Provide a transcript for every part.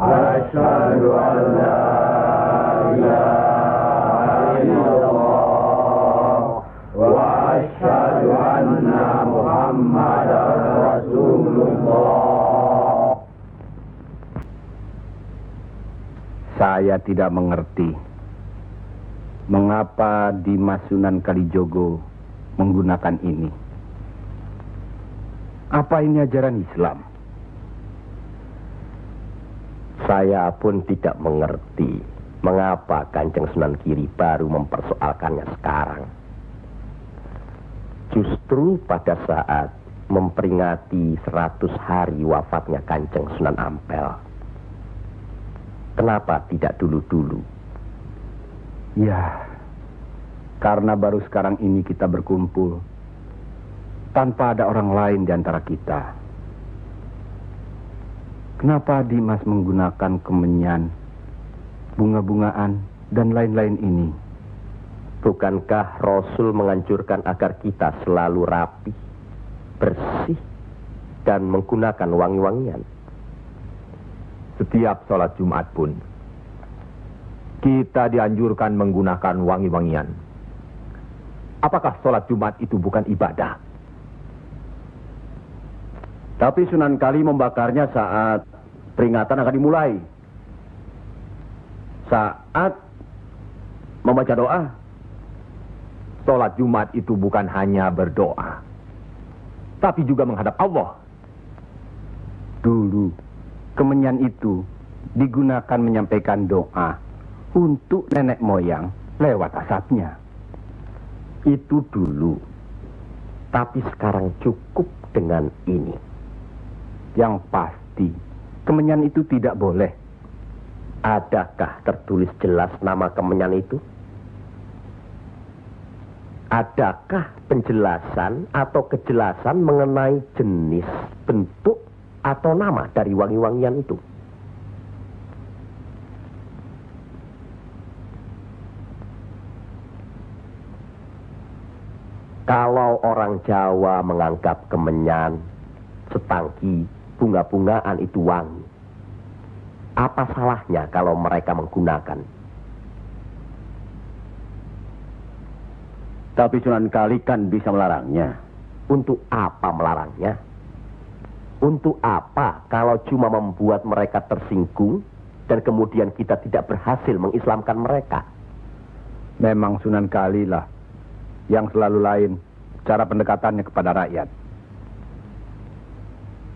Asyhadu an la ilaha illallah wa asyhadu anna Muhammadar Rasulullah. Saya tidak mengerti mengapa Dimas Sunan Kalijogo menggunakan ini. Apa ini ajaran Islam? Saya pun tidak mengerti mengapa Kanjeng Sunan Giri baru mempersoalkannya sekarang. Justru pada saat memperingati 100 hari wafatnya Kanjeng Sunan Ampel. Kenapa tidak dulu-dulu? Ya, karena baru sekarang ini kita berkumpul tanpa ada orang lain di antara kita. Kenapa Dimas menggunakan kemenyan, bunga-bungaan, dan lain-lain ini? Bukankah Rasul menganjurkan agar kita selalu rapi, bersih, dan menggunakan wangi-wangian? Setiap sholat Jumat pun, kita dianjurkan menggunakan wangi-wangian. Apakah sholat Jumat itu bukan ibadah? Tapi Sunan Kali membakarnya saat peringatan akan dimulai. Saat membaca doa. Sholat Jumat itu bukan hanya berdoa, tapi juga menghadap Allah. Dulu, kemenyan itu digunakan menyampaikan doa untuk nenek moyang lewat asapnya. Itu dulu. Tapi sekarang cukup dengan ini. Yang pasti, kemenyan itu tidak boleh. Adakah tertulis jelas nama kemenyan itu? Adakah penjelasan atau kejelasan mengenai jenis, bentuk, atau nama dari wangi-wangian itu? Kalau orang Jawa menganggap kemenyan, setangki, bunga-bungaan itu wangi, apa salahnya kalau mereka menggunakan? Tapi Sunan Kali kan bisa melarangnya. Untuk apa melarangnya? Untuk apa kalau cuma membuat mereka tersinggung dan kemudian kita tidak berhasil mengislamkan mereka? Memang Sunan Kali lah yang selalu lain cara pendekatannya kepada rakyat.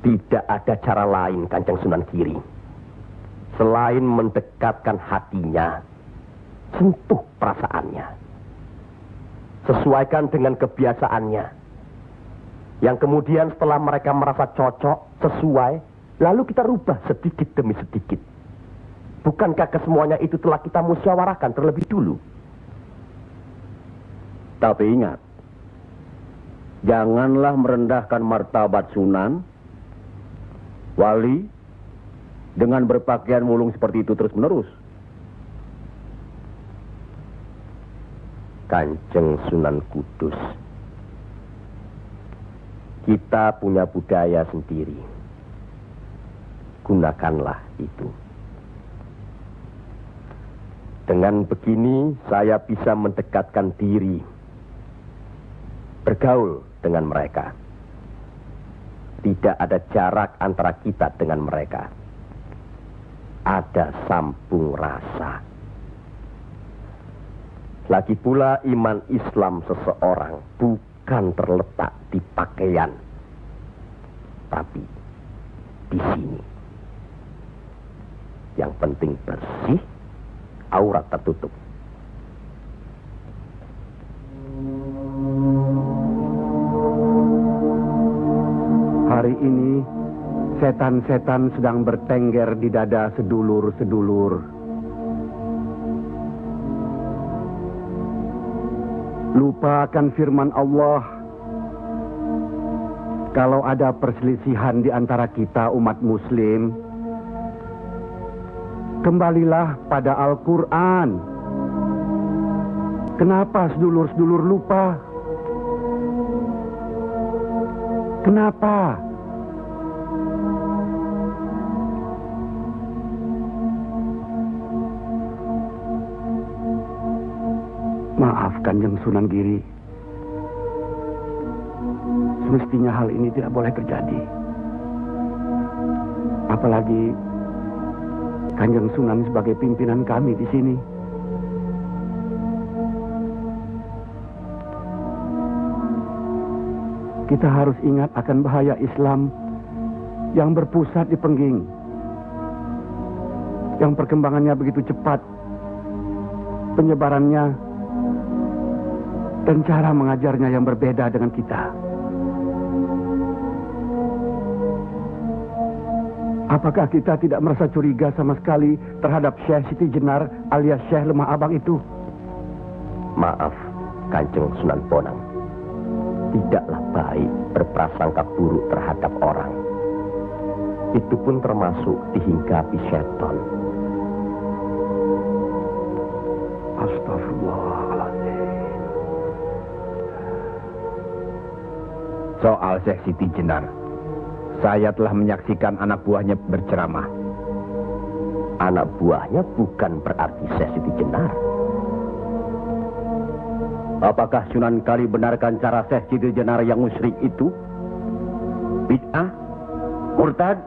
Tidak ada cara lain Kanjeng Sunan Giri selain mendekatkan hatinya, sentuh perasaannya, sesuaikan dengan kebiasaannya, yang kemudian setelah mereka merasa cocok, sesuai, lalu kita rubah sedikit demi sedikit. Bukankah kesemuanya itu telah kita musyawarahkan terlebih dulu? Tapi ingat, janganlah merendahkan martabat Sunan Wali dengan berpakaian mulung seperti itu terus-menerus. Kanjeng Sunan Kudus, kita punya budaya sendiri. Gunakanlah itu. Dengan begini saya bisa mendekatkan diri, bergaul dengan mereka. Tidak ada jarak antara kita dengan mereka. Ada sambung rasa. Lagi pula iman Islam seseorang bukan terletak di pakaian, tapi di sini. Yang penting bersih, aurat tertutup. Hari ini, setan-setan sedang bertengger di dada sedulur-sedulur. Lupa akan firman Allah. Kalau ada perselisihan di antara kita umat muslim, kembalilah pada Al-Quran. Kenapa sedulur-sedulur lupa? Kenapa? Maaf Kanjeng Sunan Giri. Semestinya hal ini tidak boleh terjadi. Apalagi Kanjeng Sunan sebagai pimpinan kami di sini. Kita harus ingat akan bahaya Islam yang berpusat di Pengging, yang perkembangannya begitu cepat, penyebarannya dan cara mengajarnya yang berbeda dengan kita. Apakah kita tidak merasa curiga sama sekali terhadap Syekh Siti Jenar alias Syekh Lemah Abang itu? Maaf, Kanjeng Sunan Bonang. Tidaklah baik berprasangka buruk terhadap orang. Itu pun termasuk dihinggapi setan. Astagfirullahaladzim. Soal Syekh Siti Jenar, saya telah menyaksikan anak buahnya berceramah. Anak buahnya bukan berarti Syekh Siti Jenar. Apakah Sunan Kali benarkan cara Syekh Siti Jenar yang musyrik itu? Bid'ah? Murtad?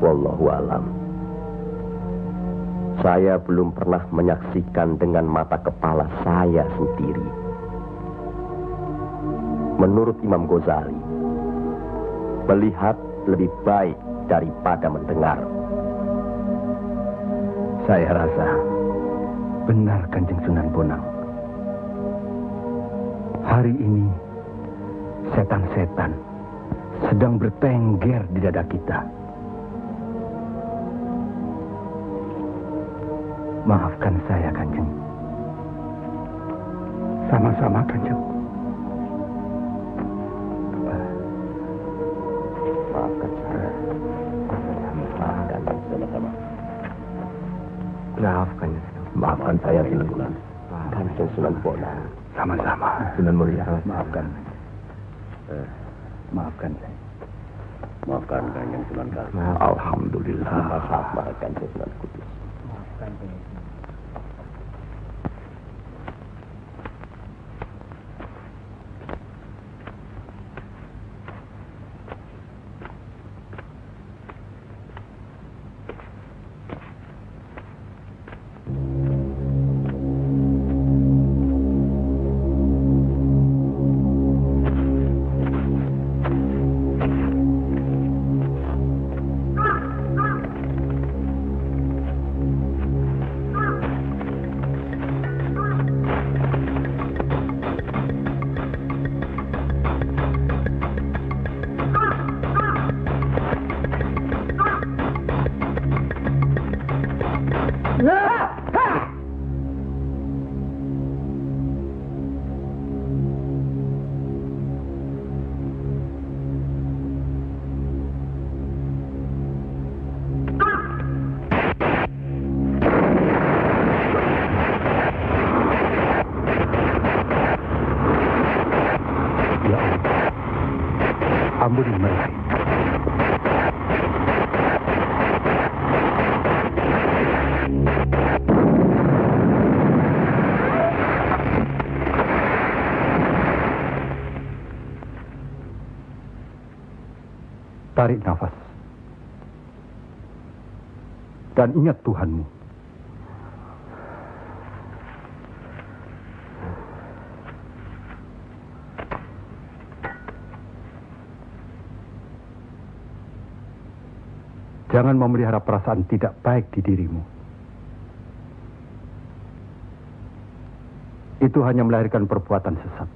Wallahu alam. Saya belum pernah menyaksikan dengan mata kepala saya sendiri. Menurut Imam Ghazali, melihat lebih baik daripada mendengar. Saya rasa benar Kanjeng Sunan Bonang. Hari ini setan-setan sedang bertengger di dada kita. Maafkan saya, Kanjeng. Sama-sama, Kanjeng. Maafkan saya. Maafkan sama-sama. Maafkan. Maafkan saya, Sunan. Kanjeng Sunan Bonang. Sama-sama. Sunan Muria. Maafkan. Maafkan saya. Maafkan Kanjeng Sunan Kali. Alhamdulillah. Maafkan Kanjeng Sunan Kudus. Maafkan saya. Ampuni mereka. Tarik nafas. Dan ingat Tuhanmu. Jangan memelihara perasaan tidak baik di dirimu. Itu hanya melahirkan perbuatan sesat.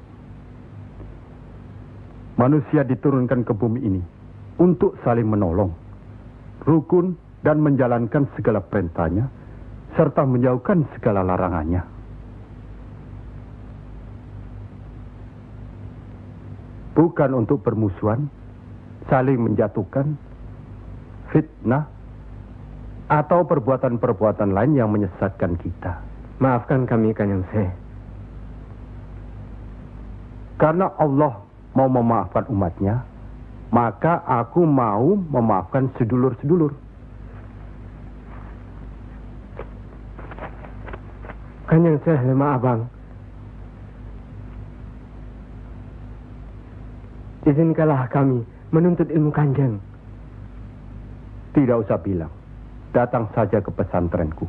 Manusia diturunkan ke bumi ini untuk saling menolong, rukun dan menjalankan segala perintahnya, serta menjauhkan segala larangannya. Bukan untuk bermusuhan, saling menjatuhkan, fitnah, atau perbuatan-perbuatan lain yang menyesatkan kita. Maafkan kami, Kanjeng Syekh. Karena Allah mau memaafkan umatnya, maka aku mau memaafkan sedulur-sedulur. Kanjeng Syekh Lemah Abang, izinkanlah kami menuntut ilmu Kanjeng. Tidak usah bilang. Datang saja ke pesantrenku.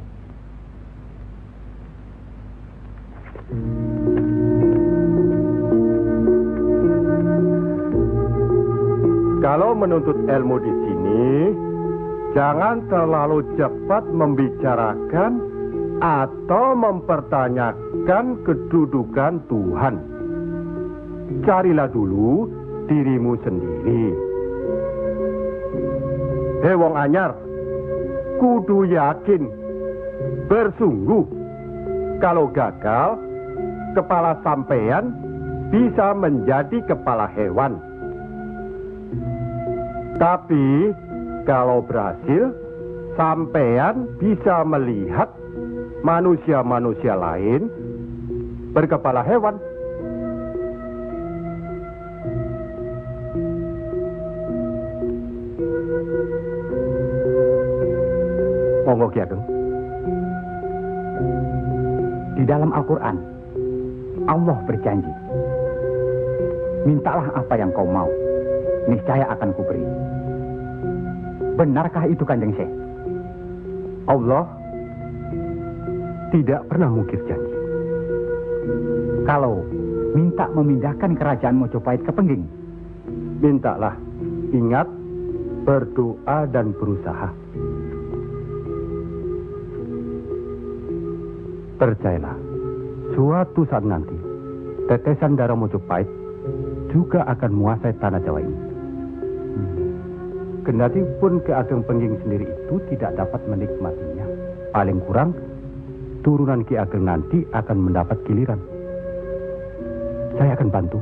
Kalau menuntut ilmu di sini, jangan terlalu cepat membicarakan atau mempertanyakan kedudukan Tuhan. Carilah dulu dirimu sendiri. Hei wong anyar, kudu yakin, bersungguh. Kalau gagal, kepala sampean bisa menjadi kepala hewan. Tapi kalau berhasil, sampean bisa melihat manusia-manusia lain berkepala hewan. Monggo Ki Ageng. Di dalam Al-Quran, Allah berjanji, mintalah apa yang kau mau, niscaya akan kuberi. Benarkah itu Kanjeng Syekh? Allah tidak pernah mungkir janji. Kalau minta memindahkan kerajaan Mojopahit ke Pengging, Mintalah, ingat, berdoa dan berusaha. Percayalah, suatu saat nanti, tetesan darah Mojopahit juga akan menguasai tanah Jawa ini. Kendati pun Ki Ageng Pengging sendiri itu tidak dapat menikmatinya. Paling kurang, turunan Ki Ageng nanti akan mendapat giliran. Saya akan bantu.